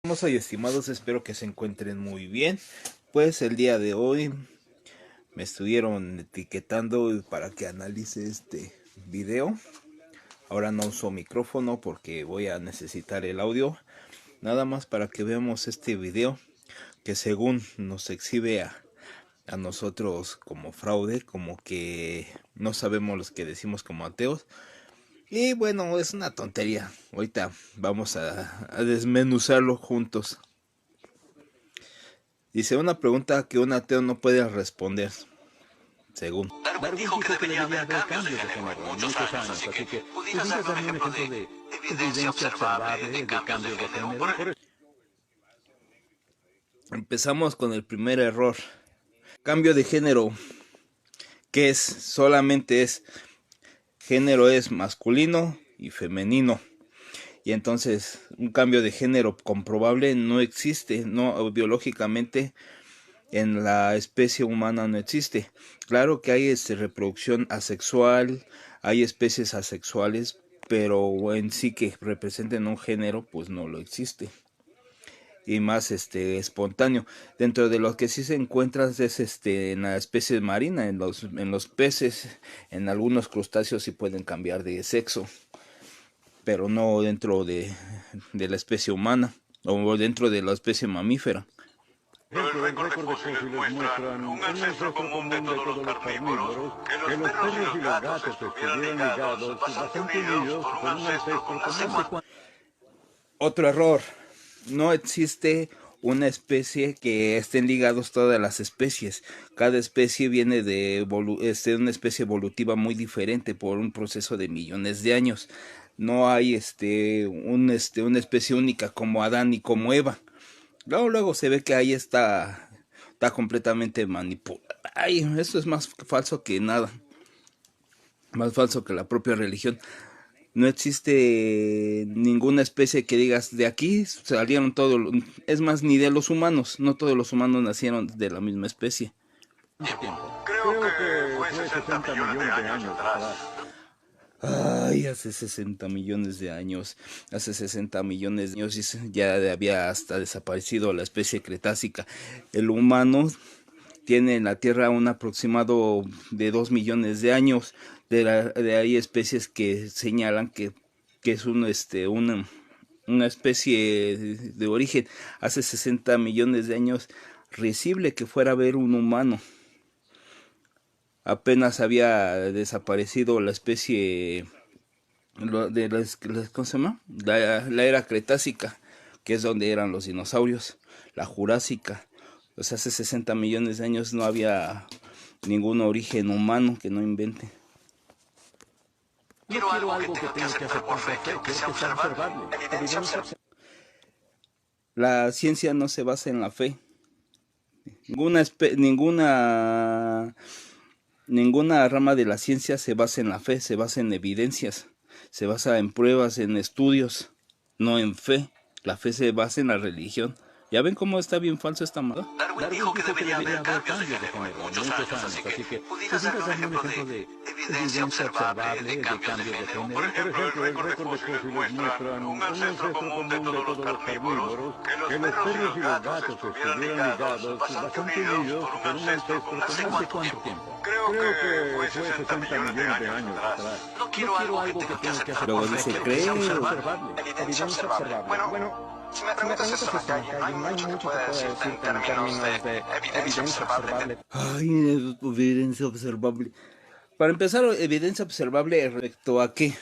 Hermosos y estimados, espero que se encuentren muy bien. Pues el día de hoy me estuvieron etiquetando para que analice este video. Ahora no uso micrófono porque voy a necesitar el audio. Nada más para que veamos este video que según nos exhibe a nosotros como fraude, como que no sabemos los que decimos como ateos. Y bueno, es una tontería. Ahorita vamos a desmenuzarlo juntos. Dice una pregunta que un ateo no puede responder, según. Darwin dijo que debería haber cambios de género en muchos años, así que ¿pudieras darme un ejemplo de evidencia observable de cambios de género? Empezamos con el primer error. Cambio de género, que es solamente es género es masculino y femenino. Y entonces un cambio de género comprobable no existe, no biológicamente. En la especie humana no existe. Claro que hay reproducción asexual, hay especies asexuales, pero en sí que representen un género, pues no lo existe. Y más espontáneo. Dentro de lo que sí se encuentra es en la especie marina, en los peces, en algunos crustáceos sí pueden cambiar de sexo, pero no dentro de la especie humana o dentro de la especie mamífera. El récord de fósiles muestran un ancestro común de todos los carnívoros, que los perros y los gatos estuvieran ligados, bastante unidos, por un ancestro común. Otro error, no existe una especie que estén ligados todas las especies. Cada especie viene de una especie evolutiva muy diferente por un proceso de millones de años. No hay una especie única como Adán y como Eva. Luego se ve que ahí está completamente manipulado. Ay, esto es más falso que nada. Más falso que la propia religión. No existe ninguna especie que digas de aquí salieron todos. Es más, ni de los humanos. No todos los humanos nacieron de la misma especie. Creo que fue 60 millones de años atrás. Ay, hace 60 millones de años. Hace 60 millones de años ya había hasta desaparecido la especie cretácica. El humano tiene en la Tierra un aproximado de 2 millones de años. De ahí especies que señalan que es una especie de origen. Hace 60 millones de años risible que fuera a ver un humano. Apenas había desaparecido la especie de ¿cómo se llama? La era cretácica, que es donde eran los dinosaurios, la jurásica. O sea, hace 60 millones de años no había ningún origen humano que no invente. Quiero algo que tenga que hacer por fe, quiero que sea observable, evidencia observable. La ciencia no se basa en la fe. Ninguna rama de la ciencia se basa en la fe, se basa en evidencias, se basa en pruebas, en estudios, no en fe. La fe se basa en la religión. ¿Ya ven cómo está bien falso esta madre? Darwin dijo que debería haber cambios de género en muchos años, así que ¿pudieras darme un ejemplo de evidencia observable de cambios de género? Por ejemplo, el récord de fósiles muestran un ancestro común de todos los carnívoros, que los perros y los gatos estuvieran ligados, bastante unidos, por un ancestro común. ¿Hace cuánto tiempo? Creo que fue 60 millones de años atrás. No quiero algo que tenga que hacer Luego por dice, fe, creo. evidencia observable. Bueno, si me preguntas eso en la calle, no hay mucho que pueda decirte en términos de evidencia observable. Ay, evidencia observable. Para empezar, evidencia observable respecto a qué?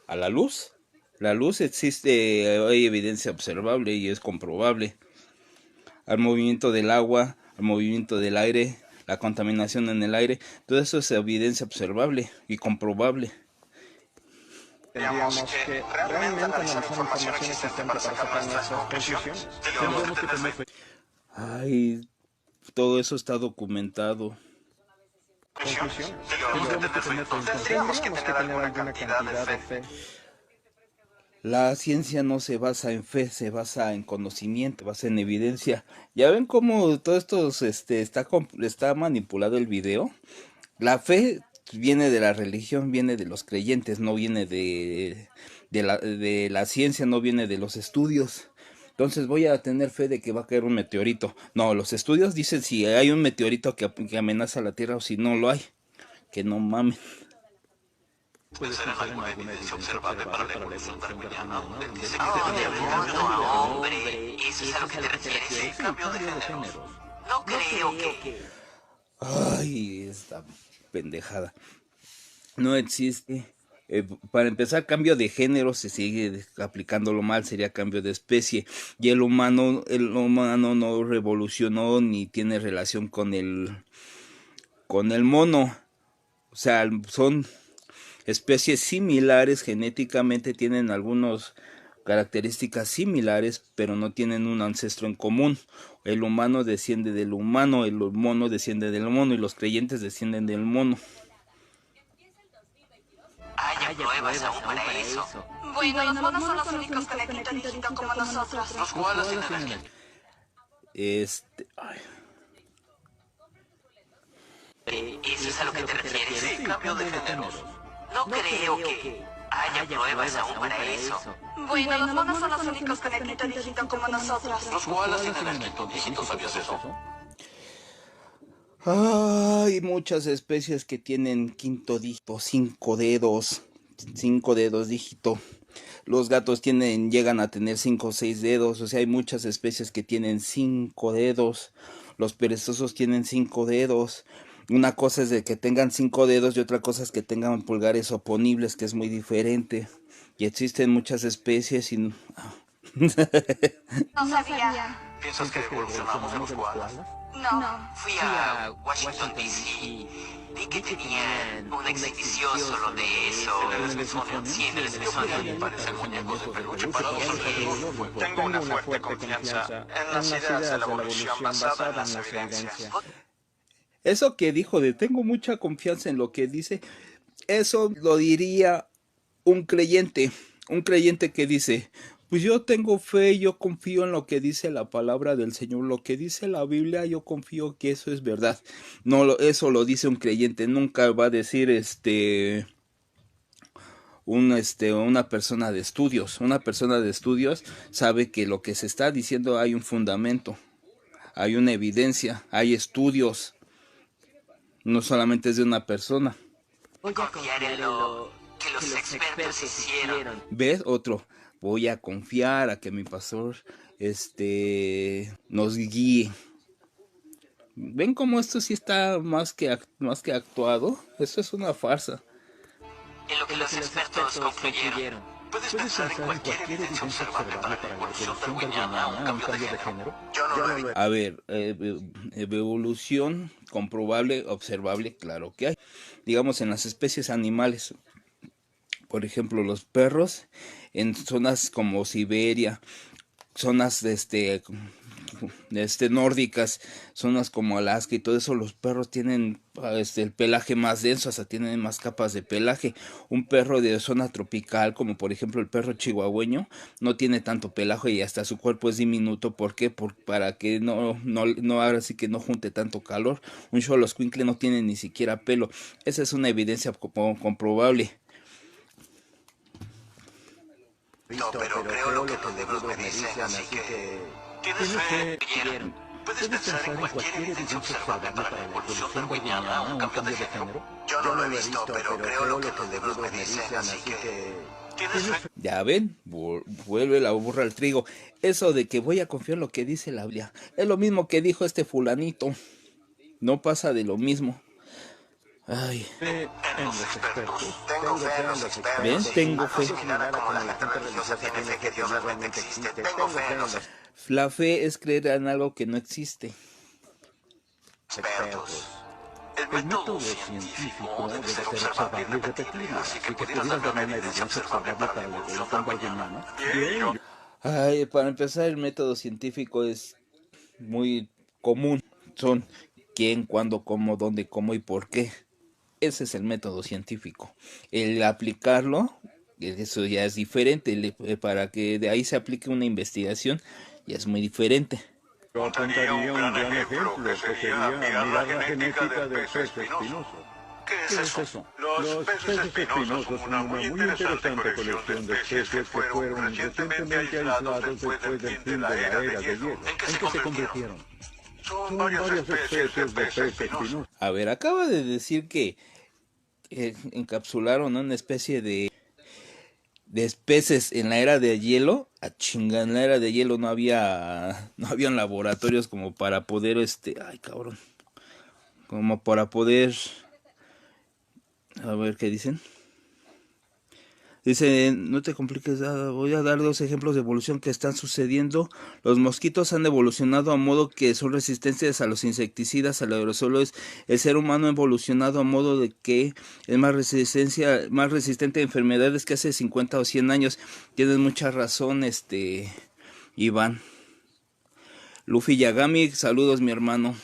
¿A la luz? La luz existe, hay evidencia observable y es comprobable. Al movimiento del agua, al movimiento del aire, la contaminación en el aire, todo eso es evidencia observable y comprobable. Digamos que realmente analizar información existente para sacar nuestras conclusiones. Tendríamos que tener fe. Ay, todo eso está documentado. Conclusiones. Tendríamos que tener alguna cantidad de fe. La ciencia no se basa en fe, se basa en conocimiento, se basa en evidencia. ¿Ya ven cómo todo esto está manipulado el video? La fe viene de la religión, viene de los creyentes, no viene de la ciencia, no viene de los estudios. Entonces voy a tener fe de que va a caer un meteorito. No, los estudios dicen si hay un meteorito que amenaza a la Tierra o si no lo hay. Que no mamen. Puede ser en alguna evidencia observable para la evolución darwiniana, donde dice que hombre, ¿eso es a lo que te refieres? sí, Cambio de géneros. No creo que... Ay, esta pendejada. No existe. Para empezar, cambio de género se sigue aplicándolo mal, sería cambio de especie. Y el humano no revolucionó ni tiene relación con el mono. O sea, son especies similares genéticamente, tienen algunas características similares, pero no tienen un ancestro en común. El humano desciende del humano, el mono desciende del mono y los creyentes descienden del mono. ¿Hay pruebas aún para eso? Bueno, los monos son los únicos con el quinto dígito como nosotros. los koalas tienen el... Ay. ¿Eso es a lo que te refieres? Sí, cambio de géneros. No creo que haya pruebas aún para eso. Bueno, los monos son los únicos con el quinto dígito como nosotros. Los koalas tienen el quinto dígito, ¿sabías eso? Hay muchas especies que tienen quinto dígito, 5 dedos dígito. Los gatos llegan a tener 5 o 6 dedos, o sea, hay muchas especies que tienen 5 dedos. Los perezosos tienen 5 dedos. Una cosa es de que tengan 5 dedos y otra cosa es que tengan pulgares oponibles, que es muy diferente. Y existen muchas especies y... No sabía. ¿Piensas que evolucionamos de los koalas? No, fui a Washington, D.C. Vi que tenían una exhibición solo de eso. ¿En el Smithsonian? Sí, en el Smithsonian. Parecen muñecos de peluche parados alrededor. Tengo una fuerte confianza en las ideas de la evolución basada en las evidencias. Eso que dijo de tengo mucha confianza en lo que dice, eso lo diría un creyente que dice, pues yo tengo fe, yo confío en lo que dice la palabra del Señor, lo que dice la Biblia, yo confío que eso es verdad. No, eso lo dice un creyente, nunca va a decir una persona de estudios. Una persona de estudios sabe que lo que se está diciendo hay un fundamento, hay una evidencia, hay estudios. No solamente es de una persona. Voy a confiar en lo que los expertos hicieron. ¿Ves? Otro. Voy a confiar a que mi pastor nos guíe. ¿Ven cómo esto sí está más que actuado? Esto es una farsa. En lo que los expertos concluyeron. ¿Puedes pensar en cualquier evidencia observable para la evolución darwiniana o un cambio de género? Yo no lo he visto. A ver, evolución comprobable, observable, claro que hay. Digamos en las especies animales. Por ejemplo, los perros en zonas como Siberia, zonas nórdicas, zonas como Alaska y todo eso, los perros tienen el pelaje más denso, hasta tienen más capas de pelaje. Un perro de zona tropical, como por ejemplo el perro chihuahueño, no tiene tanto pelaje y hasta su cuerpo es diminuto. ¿Por qué? Para que no haga así que no junte tanto calor. Un xoloscuincle no tiene ni siquiera pelo. Esa es una evidencia comprobable. No, pero creo lo que los libros me dicen, así que... ¿Tienes fe? ¿Puedes pensar en cualquier evidencia observable para la evolución darwiniana o un cambio de género? Yo no lo he visto, pero creo lo que los libros me dicen, así que... ¿Tienes fe? Ya ven, vuelve la burra al trigo. Eso de que voy a confiar en lo que dice la Biblia, es lo mismo que dijo este fulanito. No pasa de lo mismo. Ay. En los expertos. Tengo fe en los expertos. ¿Ven? Tengo fe. Similar como la gente religiosa tiene fe que Dios realmente existe. Tengo fe en los La fe es creer en algo que no existe. expertos. El método científico debe ser observable y repetible, así que pudieras darme una evidencia observable para la evolución darwiniana. Ay, para empezar, el método científico es muy común. Son quién, cuándo, cómo, dónde, cómo y por qué. Ese es el método científico. El aplicarlo, eso ya es diferente. Para que de ahí se aplique una investigación, ya es muy diferente. Yo apuntaría un gran ejemplo, que sería mirar la genética del pez espinoso. ¿Qué es eso? Los peces espinosos son una muy interesante colección de especies que fueron recientemente aislados después del fin de la era de hielo. ¿En qué se convirtieron? Son varias especies de pez espinoso. A ver, acaba de decir que encapsularon una especie de especies en la era de hielo. A chinga, en la era de hielo no habían laboratorios como para poder, ay cabrón, como para poder, a ver qué dicen. Dice, no te compliques, voy a dar 2 ejemplos de evolución que están sucediendo. Los mosquitos han evolucionado a modo que son resistentes a los insecticidas, al aerosoles. El ser humano ha evolucionado a modo de que es más resistente a enfermedades que hace 50 o 100 años. Tienes mucha razón, Iván. Luffy Yagami, saludos mi hermano.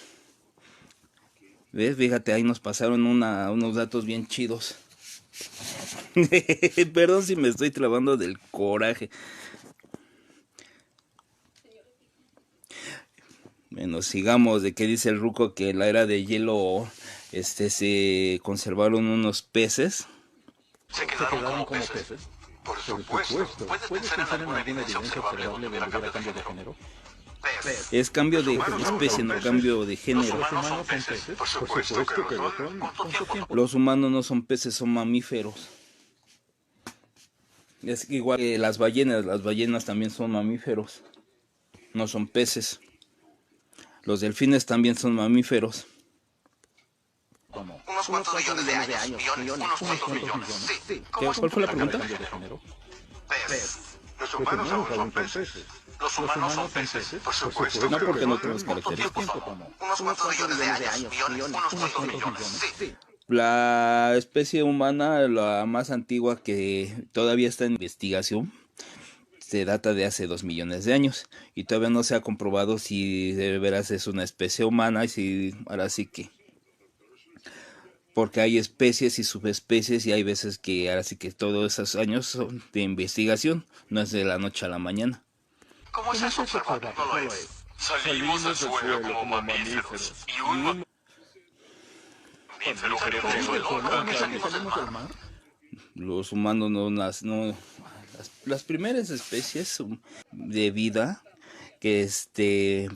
¿Ves? Fíjate, ahí nos pasaron unos datos bien chidos. Perdón si me estoy trabando del coraje. Bueno, sigamos. De qué dice el ruco que en la era de hielo se conservaron unos peces. ¿Se quedaron como peces? Por supuesto. ¿Puedes pensar en alguna evidencia observable de volver a cambio de género? Es cambio de especie, no cambio de género. ¿Los humanos son peces? Por supuesto que lo son. ¿Cuánto tiempo? Los humanos no son peces, son mamíferos. Es igual que las ballenas también son mamíferos, no son peces. Los delfines también son mamíferos. ¿Cómo? Unos cuantos millones de años, unos cuantos millones. Sí. ¿Cuál fue la pregunta? Pez. Los humanos aún son peces. ¿Los humanos son peces? Por supuesto. No, porque no tenemos características. Unos cuantos millones de años, unos cuantos millones. Sí. La especie humana, la más antigua que todavía está en investigación, se data de hace 2 millones de años y todavía no se ha comprobado si de veras es una especie humana y si ahora sí que, porque hay especies y subespecies y hay veces que ahora sí que todos esos años son de investigación, no es de la noche a la mañana. ¿Cómo es eso observable? No lo es. Salimos del suelo como mamíferos y un mamífero creó el suelo. ¿Salimos del mar? Los humanos las primeras especies de vida que sí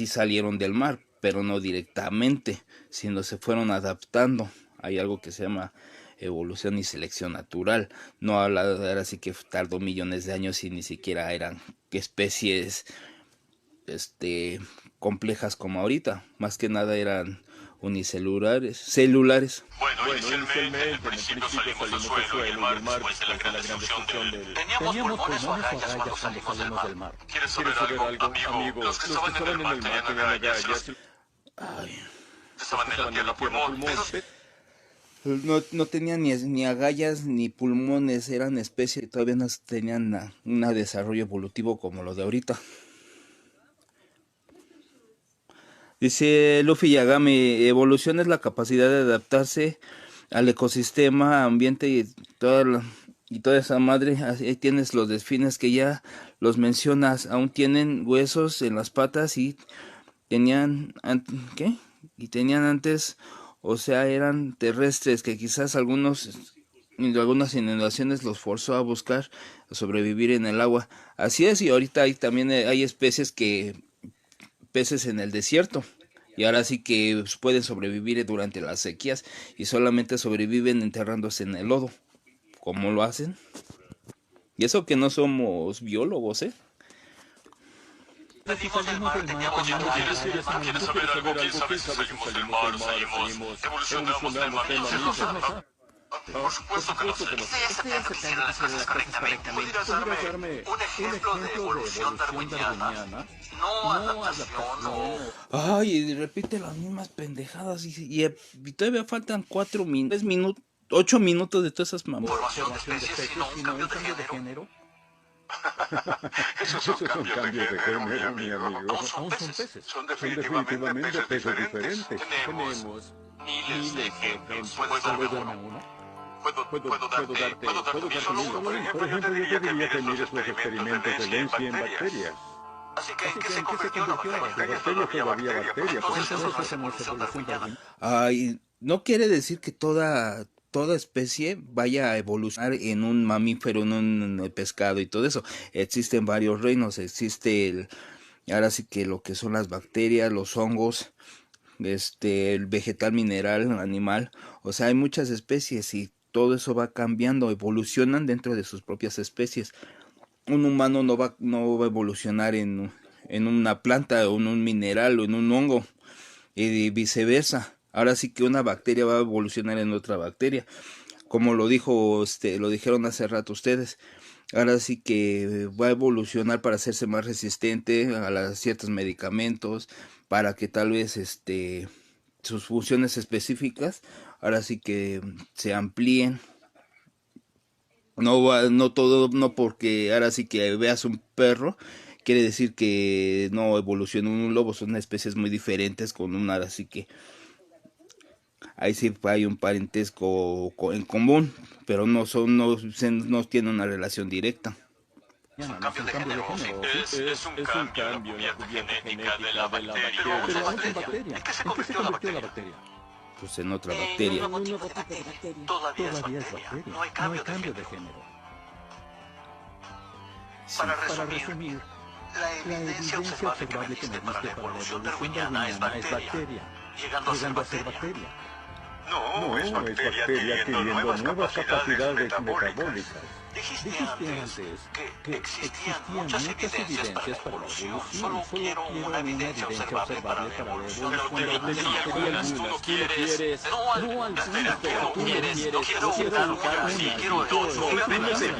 salieron del mar, pero no directamente, sino se fueron adaptando. Hay algo que se llama evolución y selección natural. No ahora sí que tardó millones de años y ni siquiera eran especies complejas como ahorita. Más que nada eran celulares. Bueno, inicialmente, en principio salimos del suelo y el mar después de la gran destrucción del... ¿Teníamos pulmones o agallas cuando salimos del mar? ¿Quieres saber algo, amigo? Los que estaban en el mar tenían agallas. Estaban en la tierra pulmones. No tenían ni agallas ni pulmones, eran especies que todavía no tenían un desarrollo evolutivo como lo de ahorita. Dice Luffy Yagami, evolución es la capacidad de adaptarse al ecosistema, ambiente y toda esa madre. Ahí tienes los delfines que ya los mencionas, aún tienen huesos en las patas y tenían antes, o sea, eran terrestres que quizás algunas inundaciones los forzó a buscar sobrevivir en el agua. Así es, y ahorita también hay especies peces en el desierto y ahora sí que pueden sobrevivir durante las sequías y solamente sobreviven enterrándose en el lodo. ¿Cómo lo hacen? Y eso que no somos biólogos, Salimos del mar, teníamos agallas. ¿Quieres saber algo? ¿Quién sabe si salimos del mar o evolucionamos de mamíferos? Por supuesto que lo sé. Estoy aceptando que hicieron las cosas correctamente. ¿Podrías darme un ejemplo de evolución darwiniana? No adaptación, no. Ay, y repite las mismas pendejadas y todavía faltan 8 minutos de todas esas mamadas. Formación de especies, sino un cambio de género. Esos son cambios de género, mi amigo. Aún son peces. Son definitivamente peces diferentes. Tenemos miles de ejemplos. ¿Puedes darme uno? Puedo darte solo uno. Por ejemplo, yo te diría que mires los experimentos de Lenzi en bacterias. Así que, ¿en qué se convirtió la bacteria? La bacteria todavía bacteria. Entonces hacemos evolución darwiniana. Ay, no quiere decir que toda especie vaya a evolucionar en un mamífero, en un pescado y todo eso. Existen varios reinos, ahora sí que lo que son las bacterias, los hongos, el vegetal, mineral, animal, o sea, hay muchas especies y todo eso va cambiando, evolucionan dentro de sus propias especies. Un humano no va a evolucionar en una planta o en un mineral o en un hongo y viceversa. Ahora sí que una bacteria va a evolucionar en otra bacteria, como lo dijeron hace rato ustedes. Ahora sí que va a evolucionar para hacerse más resistente a ciertos medicamentos, para que tal vez sus funciones específicas ahora sí que se amplíen. No todo, no porque ahora sí que veas un perro, quiere decir que no evolucionó un lobo, son especies muy diferentes con ahora sí que ahí sí hay un parentesco en común, pero no tienen una relación directa. Es un cambio de género, sí. Es un cambio en la cubierta genética de la bacteria. Pero Pero es es bacteria. ¿En qué se convirtió la bacteria? Pues en otra En bacteria. un nuevo tipo de bacteria. Todavía es bacteria. No hay cambio de género. Sí. Para resumir, la evidencia observable que me diste para la evolución darwiniana es bacteria, llegando a ser bacteria. No, es bacteria adquiriendo nuevas capacidades metabólicas. Dijiste antes que existían muchas evidencias para la evolución. Solo quiero una evidencia observable para la evolución. Pero te di algunas, tú no quieres. No algunas, pero tú quieres. No quiero una, sí, quiero dos. Me pediste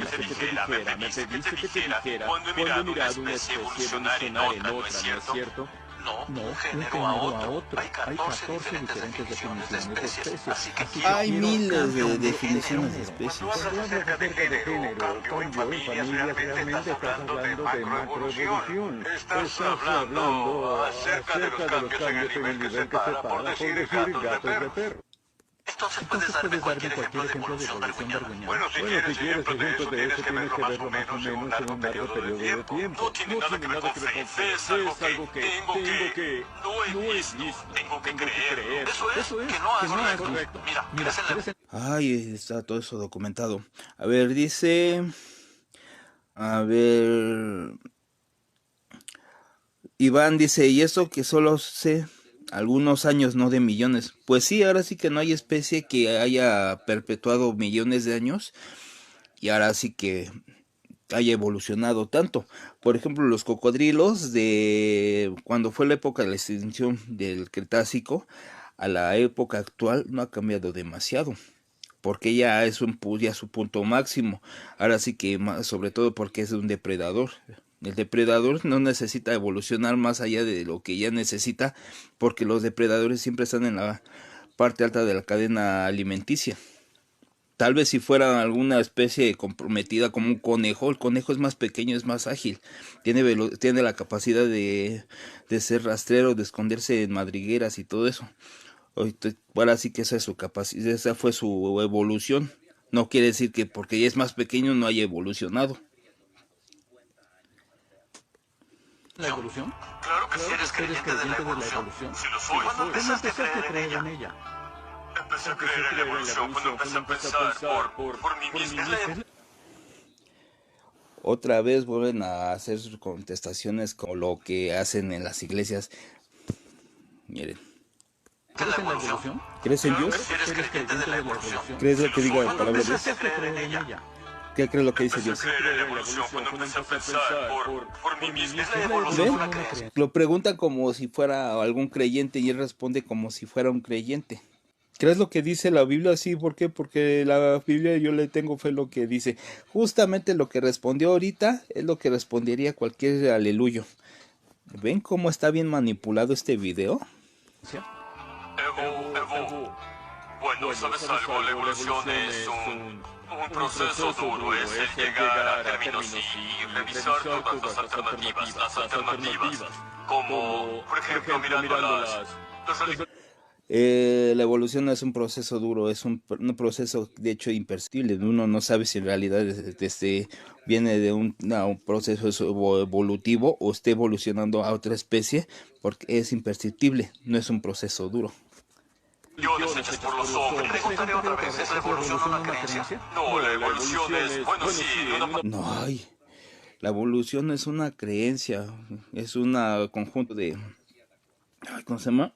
que te dijera, cuando he mirado una especie evolucionar en otra, ¿no es cierto? No, un género a otro. Hay 14 diferentes definiciones de especies. Así que Hay quiero miles de cambio definiciones de género. especies. Cuando hablas acerca de género, cambio en familias, realmente estás hablando de macroevolución. Estás hablando acerca de los cambios en el nivel que separa, por decir, gatos de perro. Entonces puedes darme cualquier ejemplo de evolución darwiniana. Bueno, si quieres ejemplos de eso, tienes que verlo más o menos en un largo periodo de tiempo. No tiene nada que ver con fe, es algo que tengo que... No he visto, tengo que creerlo. Eso es, que no has correcto. Mira, Ay, está todo eso documentado. A ver, dice... A ver... Iván dice, y eso que solo sé algunos años, no de millones. Pues sí, ahora sí que no hay especie que haya perpetuado millones de años y ahora sí que haya evolucionado tanto. Por ejemplo, los cocodrilos de cuando fue la época de la extinción del Cretácico a la época actual no ha cambiado demasiado. Porque ya es ya su punto máximo. Ahora sí que sobre todo porque es un depredador. El depredador no necesita evolucionar más allá de lo que ya necesita, porque los depredadores siempre están en la parte alta de la cadena alimenticia. Tal vez si fuera alguna especie comprometida como un conejo, el conejo es más pequeño, es más ágil, tiene la capacidad de ser rastrero, de esconderse en madrigueras y todo eso. Ahora sí que esa es su capacidad, esa fue su evolución. No quiere decir que porque ya es más pequeño no haya evolucionado. ¿La evolución? Claro que sí, eres creyente de la evolución. Sí lo soy. ¿Cuándo empezaste a creer en ella? empecé a creer en la evolución cuando empecé a pensar por mí mismo. Otra vez vuelven a hacer sus contestaciones con lo que hacen en las iglesias. Miren. ¿Crees en la evolución? ¿Crees en Dios? ¿Eres creyente de la evolución? ¿Crees lo que diga la palabra de Dios? Empezaste a creer en ella. ¿Qué crees lo que dice Dios? Empecé a creer en la evolución cuando empecé a pensar por mí mismo. ¿Es la evolución una creencia? Lo preguntan como si fuera algún creyente y él responde como si fuera un creyente. ¿Crees lo que dice la Biblia? Sí, ¿por qué? Porque la Biblia yo le tengo fe lo que dice. Justamente lo que respondió ahorita es lo que respondería cualquier aleluyo. ¿Ven cómo está bien manipulado este video? Evo. Bueno, ¿sabes algo? La evolución es un proceso duro, es el llegar a términos y revisar todas las alternativas, como, por ejemplo, mirando las La evolución es un proceso duro, es un proceso de hecho imperceptible. Uno no sabe si en realidad viene de un proceso evolutivo o esté evolucionando a otra especie, porque es imperceptible, no es un proceso duro. Religiones hechas por los hombres. Preguntaré otra vez, ¿es la evolución una creencia? No, la evolución es, bueno, sí, No, ay, la evolución no es una creencia, es un conjunto de, ¿cómo se llama?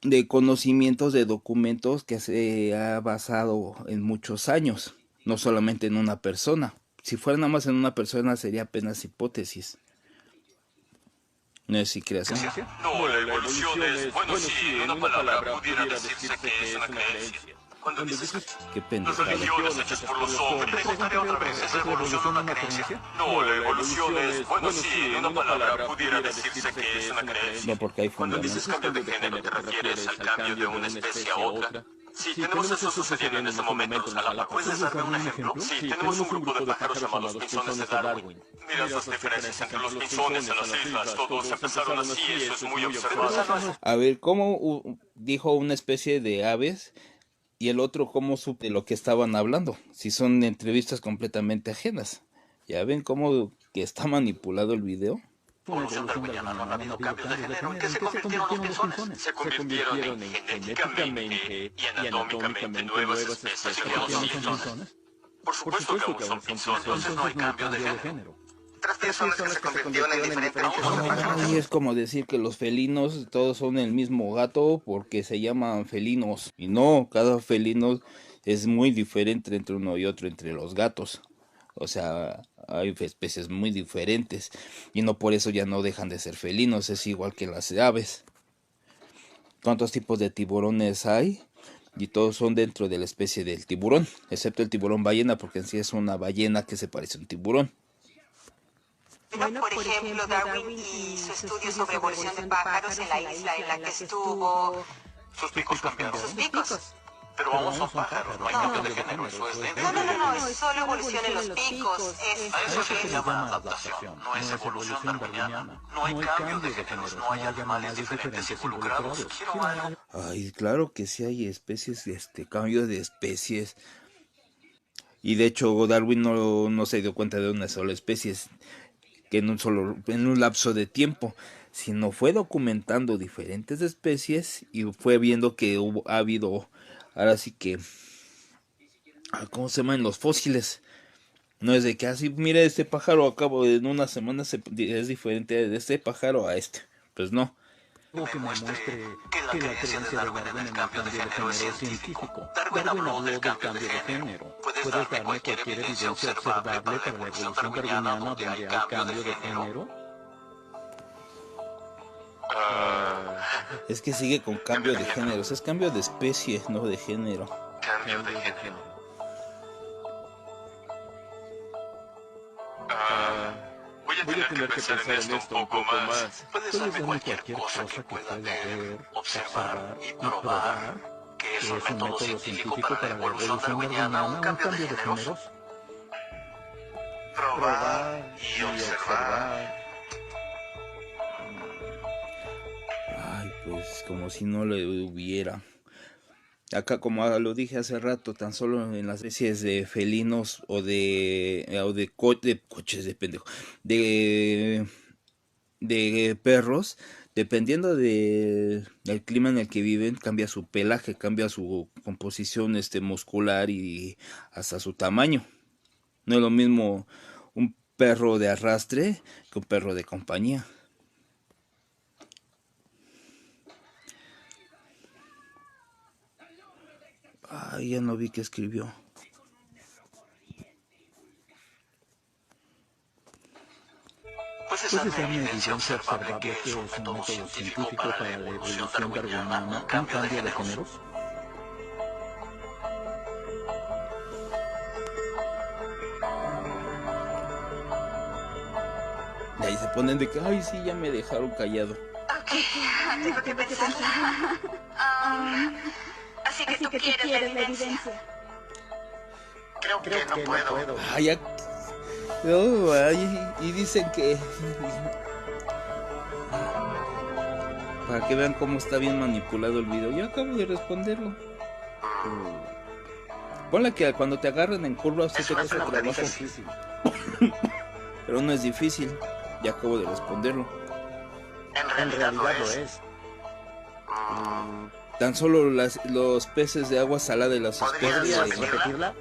De conocimientos, de documentos que se ha basado en muchos años, no solamente en una persona. Si fuera nada más en una persona sería apenas hipótesis. No es si creas. No, la evolución es, bueno, sí, en una palabra pudiera decirse que es una creencia. Cuando dices Qué las pendejada. religiones hechas por los hombres, preguntaré otra vez, ¿es la evolución una creencia? No, la evolución es, bueno, sí, en una palabra pudiera decirse que es una creencia. No, porque hay Cuando dices fundamentos. cambio de género, ¿te refieres al cambio de una especie a otra? Sí, tenemos eso sucediendo en este momento en Jalapa. ¿Puedes darme un ejemplo? Sí, tenemos un grupo de pájaros llamados pinzones de Darwin. Mira las diferencias entre los pinzones en las islas. Todos empezaron así, eso es muy observado. A ver, ¿cómo dijo una especie de aves y el otro cómo supe de lo que estaban hablando? Si son entrevistas completamente ajenas. ¿Ya ven cómo que está manipulado el video? Evolución darwiniana no han habido cambios de género. ¿En qué se convirtieron los pinzones? Se convirtieron en genéticamente y anatómicamente nuevas especies llamados pinzones. Por supuesto que aún son pinzones, entonces no hay cambio de género. Tres pinzones que se convirtieron en diferentes Y es como decir que los felinos todos son el mismo gato porque se llaman felinos. Y no, cada felino es muy diferente entre uno y otro, entre los gatos. O sea, hay especies muy diferentes y no por eso ya no dejan de ser felinos, es igual que las aves. ¿Cuántos tipos de tiburones hay? Y todos son dentro de la especie del tiburón, excepto el tiburón ballena, porque en sí es una ballena que se parece a un tiburón. Bueno, por ejemplo, Darwin y su estudio sobre evolución de pájaros en la isla en la que estuvo. Sus picos cambiaron. Sus picos. Pero aún son pájaros, no hay cambio de género, eso es dentro de No, es solo evolución en los picos. A eso se le llama adaptación, no es evolución darwiniana. No hay cambio de géneros, no hay animales diferentes involucrados. Ay, claro que sí hay especies, cambio de especies. Y de hecho Darwin no se dio cuenta de una sola especie, que en un lapso de tiempo, sino fue documentando diferentes especies y fue viendo que ha habido, ahora sí que, ¿cómo se llaman los fósiles? No es de que así, mira, este pájaro acabo en una semana es diferente de este pájaro a este. Pues no. Algo que me muestre que la creencia de Darwin en el cambio de género es científico. Darwin habló del cambio de género. ¿Puedes darme cualquier evidencia observable para la evolución darwiniana donde hay cambio de género? Es que sigue con cambio de género, es cambio de especie, no de género. Cambio de género. Voy a tener que pensar en esto un poco más. Puedes darme cualquier cosa que pueda ver, observar y probar que es un método científico para la evolución darwiniana, un cambio de géneros. Probar y observar. Ay, pues como si no lo hubiera. Acá, como lo dije hace rato, tan solo en las especies de felinos o de coches de pendejo, de perros, dependiendo del clima en el que viven, cambia su pelaje, cambia su composición muscular y hasta su tamaño. No es lo mismo un perro de arrastre que un perro de compañía. Ay, ya no vi qué escribió. Pues esa evidencia observable que es un método científico para la evolución darwiniana, un cambio de géneros. Y ahí se ponen de que, ay, sí, ya me dejaron callado. Ok, tengo que pensar. Así que tú quieres la evidencia. Creo que no puedo. Ay, ya. No, ay, y dicen que. Para que vean cómo está bien manipulado el video. Yo acabo de responderlo. Ponle que cuando te agarren en curva se te cuesta trabajo. Pero no es difícil. Ya acabo de responderlo. En realidad lo es. Tan solo los peces de agua salada y las ¿Podrías especies repetirla?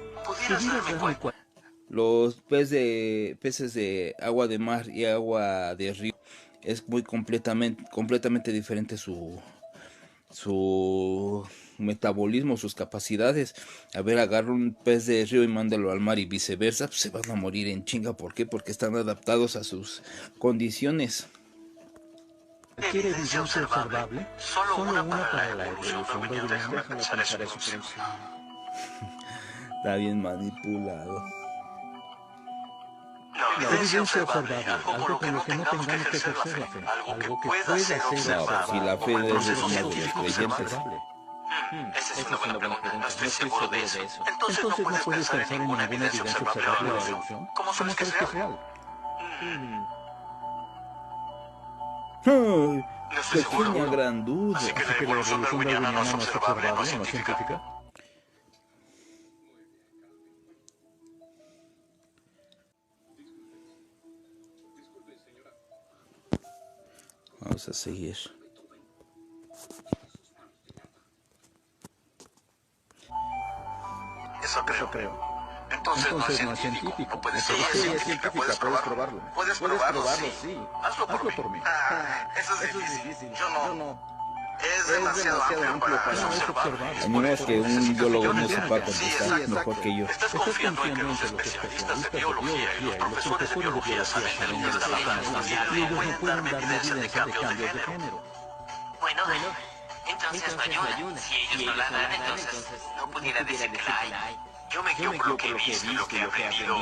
los peces de agua de mar y agua de río es muy completamente diferente su metabolismo, sus capacidades. A ver, agarra un pez de río y mándalo al mar y viceversa, pues se van a morir en chinga. ¿Por qué? Porque están adaptados a sus condiciones. ¿Quiere evidencia observable? Solo una para la evolución darwiniana. Déjame pensar eso por un segundo. Está bien manipulado. La evidencia observable, algo con lo que no tengamos que ejercer la fe, algo que pueda ser No, pues si la fe es de los creyentes. Esa es una buena pregunta, no estoy seguro de eso. Entonces no puedes pensar en ninguna evidencia observable de la evolución. ¿Cómo sabes que es real? ¡Ay! No estoy seguro. Pequeña gran duda. Así que la evolución darwiniana no es observable, no es científica. Vamos a seguir. Eso creo. Entonces no es científico. No puede ser científica, puedes probarlo. Puedes probarlo, sí. Hazlo por mí. Eso es difícil. Yo no. Es demasiado amplio para observar. Animas que un biólogo no sepa contestar mejor que yo. Estás confiando en que los especialistas de biología y los profesores de biología saben de lo que están hablando y ellos no pueden darme evidencia de cambios de género. Bueno, entonces no hay una. Si ellos no la dan, entonces no pudiera decir que la hay. Yo me guío por lo que he visto y lo que he aprendido.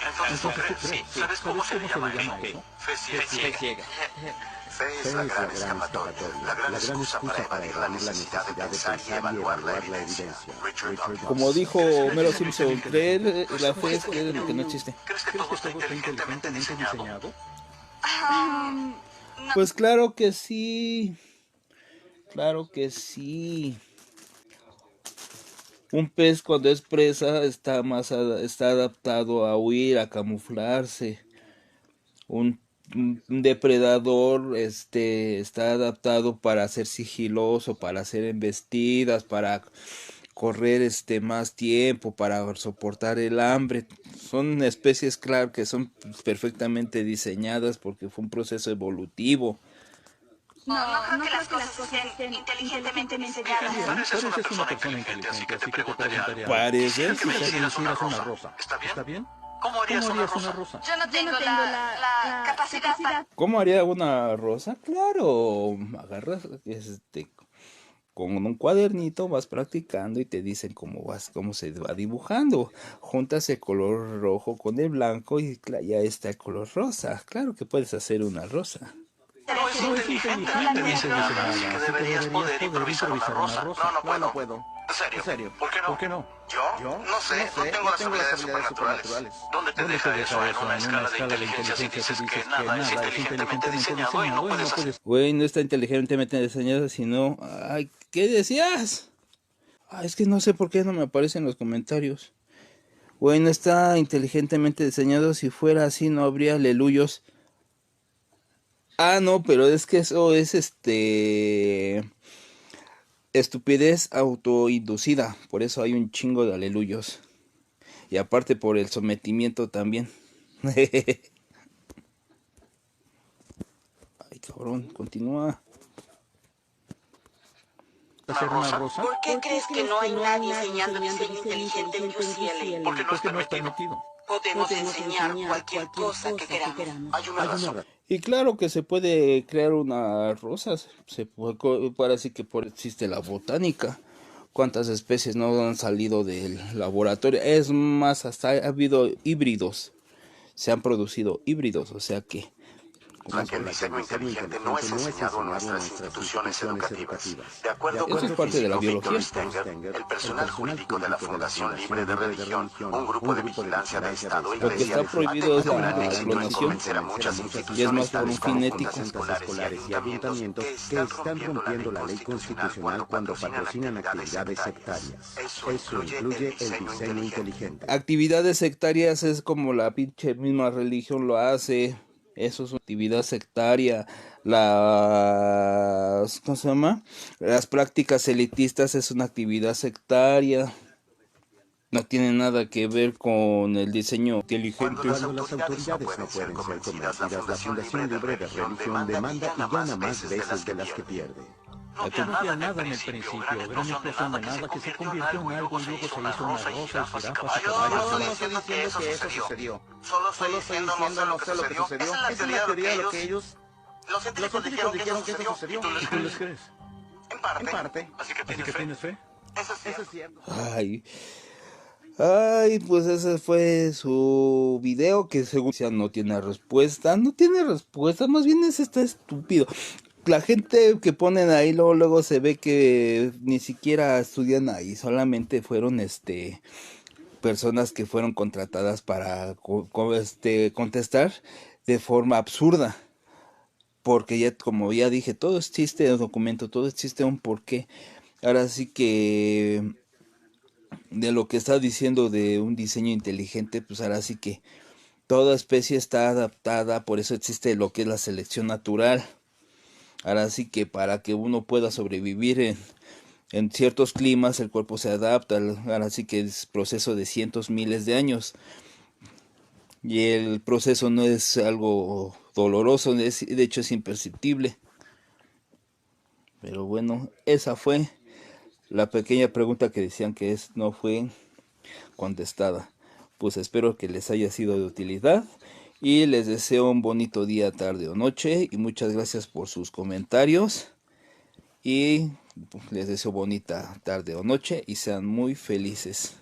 Entonces, ¿tú crees? Sí. ¿Sabes cómo se le llama eso? Fe ciega. Fe es la gran escapatoria, la gran excusa para evadir la necesidad de pensar y evaluar la evidencia. Richard Dawkins. Como dijo Homero Simpson, creer la fe es creer en lo que no existe. ¿Crees que todo está inteligentemente diseñado? Pues claro que sí. Claro que sí. Un pez cuando es presa está adaptado a huir, a camuflarse. Un depredador está adaptado para ser sigiloso, para hacer embestidas, para correr más tiempo, para soportar el hambre. Son especies, claro, que son perfectamente diseñadas porque fue un proceso evolutivo. No creo que las cosas estén inteligentemente diseñadas. Pareces una persona inteligente, así que te preguntaría. Parece. Si hicieras una rosa, ¿está bien? ¿Cómo harías una rosa? Yo no tengo la capacidad para... ¿Cómo haría una rosa? Claro, agarras con un cuadernito, vas practicando y te dicen cómo se va dibujando. Juntas el color rojo con el blanco y ya está el color rosa. Claro que puedes hacer una rosa. No es inteligente, así que deberías poder improvisar una rosa. No puedo. ¿En serio? ¿Por qué no? ¿Yo? No sé, no tengo las habilidades supernaturales. ¿Dónde te deja eso en una escala de inteligencia si dices que nada es inteligentemente diseñado y no puedes hacer? Güey, no está inteligentemente diseñado, sino... Ay, ¿qué decías? Es que no sé por qué no me aparece en los comentarios. Güey, no está inteligentemente diseñado. Si fuera así no habría aleluyos. No, pero es que eso es estupidez autoinducida. Por eso hay un chingo de aleluyos. Y aparte por el sometimiento también. Ay, cabrón, continúa. ¿Hacer una rosa? ¿Por qué crees que no hay nadie enseñando diseño inteligente en UCLA? Porque no está permitido. Podemos enseñar cualquier cosa que queramos. Hay una razón. Y claro que se puede crear una rosa, parece que existe la botánica. ¿Cuántas especies no han salido del laboratorio? Es más, hasta ha habido híbridos, se han producido híbridos, o sea que... Que el diseño inteligente no es enseñado en nuestras instituciones educativas. De acuerdo con Eso es parte de la biología. Victor Stenger, el personal jurídico de la Fundación Libre de Religión, un grupo de vigilancia de Estado y Lo que Iglesia, está prohibido es la gran éxito en clonación convencer a muchas y es instituciones más por un tales como fin ético. fundaciones escolares y ayuntamientos que están rompiendo la ley constitucional cuando patrocinan actividades sectarias. Eso incluye el diseño inteligente. Actividades sectarias es como la pinche misma religión lo hace. Eso es una actividad sectaria. ¿Cómo se llama? Las prácticas elitistas es una actividad sectaria. No tiene nada que ver con el diseño inteligente. Cuando las autoridades no pueden ser convencidas, la Fundación Libre de Religión demanda y gana más veces de las que pierde. No había nada en el principio, gran explosión de nada que se convirtió en algo y luego se hizo una rosa y jirafas y caballos. No estoy diciendo que eso sucedió. Solo estoy diciendo no sé lo que sucedió. Esa es la teoría de lo que ellos... Los científicos dijeron que eso sucedió. ¿Y tú les crees? En parte. Así que ¿Tienes fe? Eso es cierto. Ay, pues ese fue su video que según ya no tiene respuesta. No tiene respuesta, más bien está estúpido. La gente que ponen ahí luego se ve que ni siquiera estudian ahí, solamente fueron personas que fueron contratadas para contestar de forma absurda. Porque ya, como ya dije, todo es chiste de documento, todo es chiste de un porqué. Ahora sí que de lo que está diciendo de un diseño inteligente, pues ahora sí que toda especie está adaptada, por eso existe lo que es la selección natural. Ahora sí que para que uno pueda sobrevivir en ciertos climas, el cuerpo se adapta. Ahora sí que es proceso de cientos, miles de años. Y el proceso no es algo doloroso, de hecho es imperceptible. Pero bueno, esa fue la pequeña pregunta que decían que no fue contestada. Pues espero que les haya sido de utilidad. Y les deseo un bonito día, tarde o noche. Y muchas gracias por sus comentarios. Y les deseo bonita tarde o noche. Y sean muy felices.